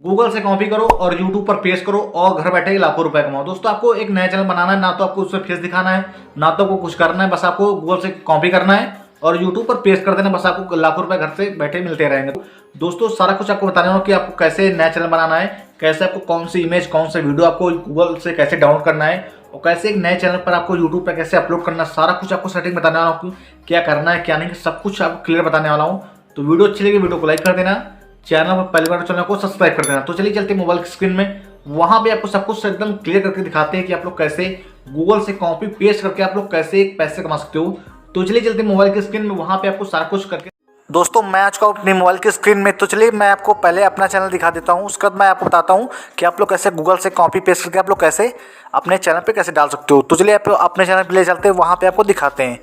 Google से copy करो और यूट्यूब पर पेस्ट करो और घर बैठे ही लाखों रुपए कमाओ। दोस्तों आपको एक नया चैनल बनाना है, ना तो आपको उसमें फेस दिखाना है, ना तो आपको कुछ करना है, बस आपको गूगल से कॉपी करना है और यूट्यूब पर पेस्ट कर देना, बस आपको लाखों रुपए घर से बैठे मिलते रहेंगे। दोस्तों सारा कुछ आपको बताने वाला कि आपको कैसे नया चैनल बनाना है, कैसे आपको कौन सी इमेज कौन सा वीडियो आपको गूगल से कैसे डाउनलोड करना है और कैसे एक नए चैनल पर आपको यूट्यूब पर कैसे अपलोड करना है। सारा कुछ आपको सेटिंग बताने वाला हूँ, क्या करना है क्या नहीं, सब कुछ आपको क्लियर बताने वाला हूँ। तो वीडियो अच्छी लगी वीडियो को लाइक कर देना, चैनल पर पहली बार चैनल को सब्सक्राइब कर देना। तो चलिए चलते मोबाइल की स्क्रीन में, वहां पे आपको सब कुछ एकदम क्लियर करके दिखाते हैं कि आप लोग कैसे गूगल से कॉपी पेस्ट करके आप लोग कैसे पैसे कमा सकते हो। तो चलिए चलते मोबाइल की स्क्रीन में, वहां पे आपको सारा कुछ करके। दोस्तों मैं आज का अपनी मोबाइल की स्क्रीन में, तो चलिए मैं आपको पहले अपना चैनल दिखा देता हूँ, उसके बाद मैं आपको बताता हूँ कि आप लोग कैसे गूगल से कॉपी पेस्ट करके आप लोग कैसे अपने चैनल पे कैसे डाल सकते हो। तो चलिए आप अपने चैनल पे ले चलते हैं, वहाँ पे आपको दिखाते हैं।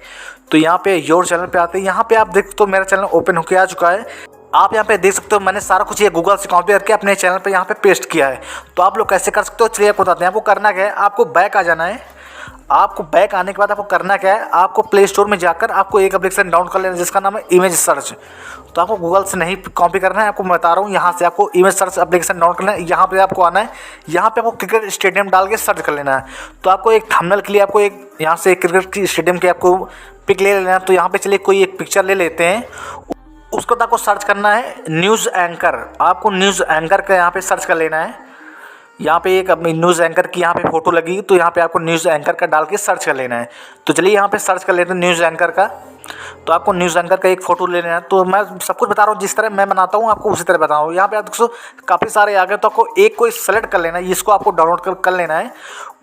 तो यहाँ पे योर चैनल पे आते हैं, यहाँ पे आप देख तो मेरा चैनल ओपन होकर आ चुका है। आप यहाँ पे देख सकते हो मैंने सारा कुछ ये गूगल से कॉपी करके अपने चैनल पे यहाँ पे पेस्ट किया है। तो आप लोग कैसे कर सकते हो चलिए आपको बताते हैं। आपको करना क्या है, आपको बैक आ जाना है। आपको बैक आने के बाद आपको करना क्या है, आपको प्ले स्टोर में जाकर आपको एक एप्लीकेशन डाउनलोड कर लेना जिसका नाम है इमेज सर्च। तो आपको गूगल से नहीं कॉपी करना है, आपको मैं बता रहा हूँ, यहाँ से आपको इमेज सर्च एप्लीकेशन डाउनलोड करना है। यहाँ पे आपको आना है, यहाँ पे आपको क्रिकेट स्टेडियम डाल के सर्च कर लेना है। तो आपको एक थंबनेल के लिए आपको एक यहाँ से क्रिकेट की स्टेडियम की आपको पिक ले लेना है। तो यहाँ पे चलिए कोई एक पिक्चर ले लेते हैं, उसको तो आपको सर्च करना है न्यूज़ एंकर। आपको न्यूज़ एंकर का यहाँ पे सर्च कर लेना है। यहाँ पे एक अपनी न्यूज़ एंकर की यहाँ पे फोटो लगी, तो यहाँ पे आपको न्यूज़ एंकर का डाल के सर्च कर लेना है। तो चलिए यहाँ पे सर्च कर लेते हैं न्यूज़ एंकर का। तो आपको न्यूज़ एंकर का एक फोटो ले लेना है। तो मैं सब कुछ बता रहा हूँ, जिस तरह मैं बनाता हूँ आपको उसी तरह बता रहा हूँ। यहाँ पे आप देखो काफ़ी सारे आ गए, तो आपको एक को सेलेक्ट कर लेना है, इसको आपको डाउनलोड कर लेना है।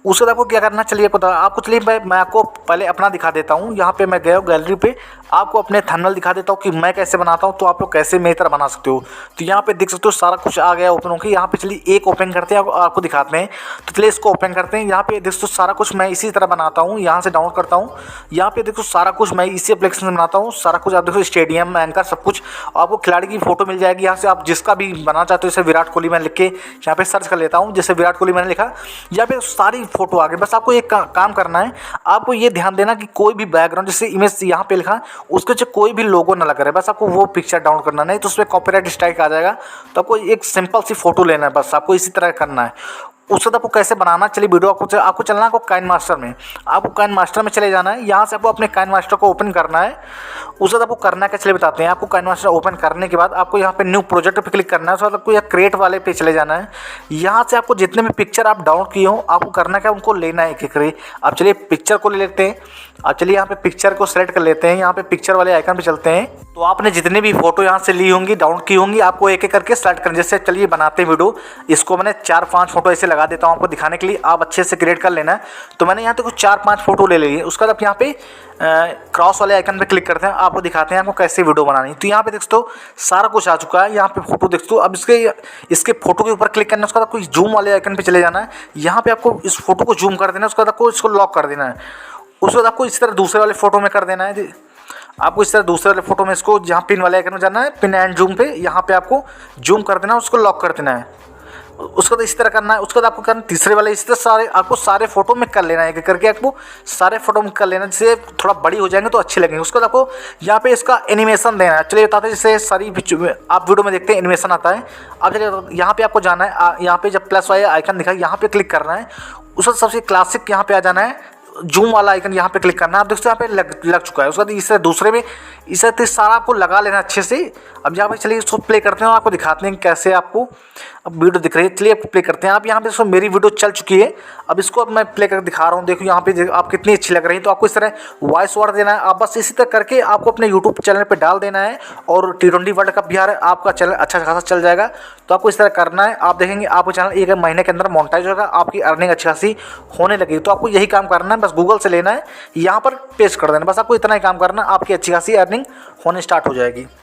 उसके बाद आपको क्या करना है चलिए आपको चलिए मैं आपको पहले अपना दिखा देता हूँ। यहाँ पे मैं गया हूँ गैलरी पे, आपको अपने थंबनेल दिखा देता हूँ कि मैं कैसे बनाता हूँ, तो आप लोग कैसे मेरी तरह बना सकते हो। तो यहाँ पे देख सकते हो सारा कुछ आ गया ओपन होकर। यहाँ पे चलिए एक ओपन करते हैं, आपको दिखाते हैं। तो चलिए इसको ओपन करते हैं। यहाँ पे देख सकते हो सारा कुछ मैं इसी तरह बनाता हूँ, यहाँ से डाउनलोड करता हूँ। यहाँ पे देखो सारा कुछ मैं इसी एप्लीकेशन में बनाता हूँ। सारा कुछ आप देखो स्टेडियम एंकर सब कुछ, आपको खिलाड़ी की फोटो मिल जाएगी। यहाँ से आप जिसका भी बनाना चाहते हो, जैसे विराट कोहली मैं लिख के यहाँ पे सर्च कर लेता हूँ, जैसे विराट कोहली मैंने लिखा, यहाँ पे सारी फोटो आ गई। बस आपको एक काम करना है, आपको ये ध्यान देना कि कोई भी बैकग्राउंड जैसे इमेज यहाँ पे लिखा उसके जो कोई भी लोगो ना लगा रहे, बस आपको वो पिक्चर डाउनलोड करना, नहीं तो उसमें कॉपीराइट स्ट्राइक आ जाएगा। तो आपको एक सिंपल सी फोटो लेना है, बस आपको इसी तरह करना है। उसके बाद आपको कैसे बनाना, चलिए वीडियो आपको चलना है आपको काइन मास्टर में। आपको काइन मास्टर में चले जाना है, यहाँ से आपको अपने काइन मास्टर को ओपन करना है। उसके बाद आपको करना क्या चलिए बताते हैं। आपको काइन मास्टर ओपन करने के बाद आपको यहाँ पे न्यू प्रोजेक्ट पे क्लिक करना है। उसके बाद आपको यहाँ क्रिएट वाले पे चले जाना है। यहाँ से आपको जितने भी पिक्चर आप डाउनलोड किए हो आपको करना क्या, उनको लेना है एक एक। आप चलिए पिक्चर को ले लेते हैं। अब चलिए यहाँ पे पिक्चर को सेलेक्ट कर लेते हैं, यहाँ पे पिक्चर वाले आइकन पे चलते हैं। तो आपने जितने भी फोटो यहाँ से ली होंगी डाउनलोड की होंगी, आपको एक एक करके सेलेक्ट करना। जैसे चलिए बनाते हैं वीडियो, इसको मैंने 4-5 फोटो ऐसे लगा देता हूँ आपको दिखाने के लिए, आप अच्छे से क्रिएट कर लेना है। तो मैंने यहाँ पे कुछ 4-5 फोटो ले ली है। उसके बाद आप यहाँ पे क्रॉस वाले आइकन पे क्लिक करते हैं, आपको दिखाते हैं आपको कैसे वीडियो बनानी है। तो यहाँ पे देखते हो सारा कुछ आ चुका है, यहाँ पे फोटो देखते हो। अब इसके फोटो के ऊपर क्लिक करना है। उसके बाद आपको जूम वाले आइकन पे चले जाना है, यहाँ पे आपको इस फोटो को जूम कर देना है। उसके बाद आपको इसको लॉक कर देना है। उसके बाद आपको इस तरह दूसरे वाले फोटो में कर देना है। आपको इस तरह दूसरे वाले फोटो में इसको जहाँ पिन वाले आइकन में जाना है, पिन एंड जूम पे, यहाँ पे आपको जूम कर देना है, उसको लॉक कर देना है। उसके बाद इस तरह करना है। उसके बाद आपको करना तीसरे वाले इस तरह आपको सारे फोटो में कर लेना है, एक करके आपको सारे फोटो में कर लेना, जिससे थोड़ा बड़ी हो जाएंगे तो अच्छे लगेंगे। उसके बाद आपको यहाँ पे इसका एनिमेशन देना है। चलिए बताते हैं, जैसे सारी आप वीडियो में देखते हैं एनिमेशन आता है। अब चलिए यहाँ पे आपको जाना है, यहाँ पे जब प्लस वाला आइकन दिखा यहाँ पे क्लिक करना है। उसके बाद सबसे क्लासिक यहाँ पे आ जाना है, जूम वाला आइकन यहाँ पे क्लिक करना है। आप देखते हो यहाँ पे लग चुका है। उसके बाद इससे दूसरे में इसे सारा आपको लगा लेना अच्छे से। अब यहाँ पे चलिए इसको प्ले करते हैं और आपको दिखाते हैं कैसे आपको अब वीडियो दिख रही है। चलिए आपको प्ले करते हैं। आप यहाँ पे देखो मेरी वीडियो चल चुकी है, अब इसको अब मैं प्ले करके दिखा रहा हूँ। देखो यहाँ पे आप कितनी अच्छी लग रही है। तो आपको इस तरह वॉइस ओवर देना है। आप बस इसी तरह करके आपको अपने यूट्यूब चैनल पर डाल देना है। और T20 वर्ल्ड कप भी आ रहा है, आपका चैनल अच्छा खासा चल जाएगा। तो आपको इस तरह करना है, आप देखेंगे आपका चैनल 1 महीने के अंदर मोनेटाइज होगा, आपकी अर्निंग अच्छी खासी होने लगेगी। तो आपको यही काम करना है, बस गूगल से लेना है, यहाँ पर पेस्ट कर देना, बस आपको इतना ही काम करना है, आपकी अच्छी खासी अर्निंग होने स्टार्ट हो जाएगी।